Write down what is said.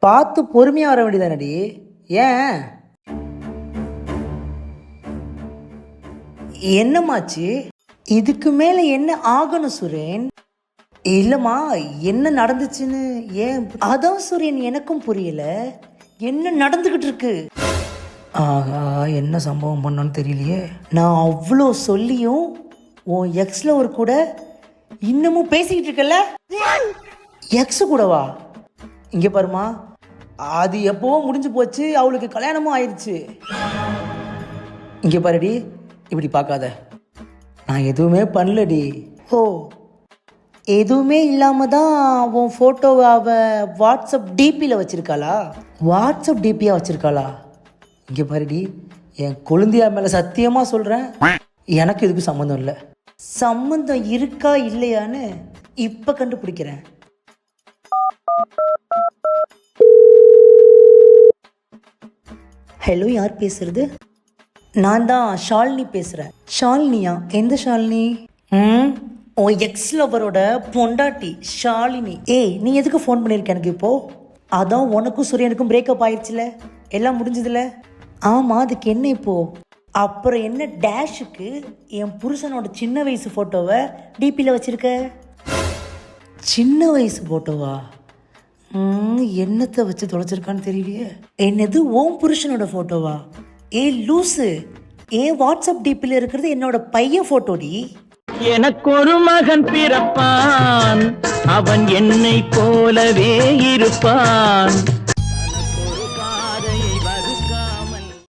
பார்த்து பொறுமையாக வர வேண்டியதானடி. ஏன் என்னமாச்சு? இதுக்கு மேலே என்ன ஆகணும் சுரேன்? இல்லைம்மா, என்ன நடந்துச்சுன்னு ஏன்? அதான் சுரேன் எனக்கும் புரியல, என்ன நடந்துக்கிட்டு இருக்கு? ஆஹா, என்ன சம்பவம் பண்ணோன்னு தெரியலையே. நான் அவ்வளோ சொல்லியும் உன் எக்ஸில் ஒரு கூட இன்னமும் பேசிக்கிட்டு இருக்கல. எக்ஸு கூடவா? இங்கே பாருமா, அது எப்போவும் முடிஞ்சு போச்சு, அவளுக்கு கல்யாணமும் ஆயிடுச்சு. இங்கே பாருடி, இப்படி பார்க்காத, நான் எதுவுமே பண்ணலடி. ஓ, எதுவுமே இல்லாமல் தான் உன் ஃபோட்டோவை அவள் வாட்ஸ்அப் டிபியில் வச்சுருக்காளா? வாட்ஸ்அப் டிபியாக வச்சுருக்காளா? இங்கே பாருடி, என் கொழுந்தியா மேலே சத்தியமாக சொல்கிறேன், எனக்கு இதுக்கு சம்மந்தம் இல்லை. சம்மந்தம் இருக்கா இல்லையான்னு இப்போ கண்டுபிடிக்கிறேன். ஹலோ, யார் பேசுறது? நான் தான் ஷாலினி பேசுகிறேன். ஷாலினியா? எந்த ஷாலினி? உன் எக்ஸ் லவரோட பொண்டாட்டி ஷாலினி. ஏய், நீ எதுக்கு ஃபோன் பண்ணியிருக்க எனக்கு இப்போது? அதான் உனக்கும் சூரியனுக்கும் பிரேக்கப் ஆயிடுச்சுல, எல்லாம் முடிஞ்சதில்ல. ஆமாம், அதுக்கு என்ன இப்போது? அப்புறம் என்ன டேஷுக்கு என் புருஷனோட சின்ன வயசு ஃபோட்டோவை டிபியில் வச்சுருக்க? சின்ன வயசு ஃபோட்டோவா? என்னத்தை வச்சு தொலைச்சிருக்கான்னு தெரியலையே. என்னது, ஓம் புருஷனோட ஃபோட்டோவா? ஏ லூசு, ஏன் வாட்ஸ்அப் டிபியில் இருக்கிறது என்னோட பையன் ஃபோட்டோடி. எனக்கு ஒரு மகன் பிறப்பான், அவன் என்னை போலவே இருப்பான்.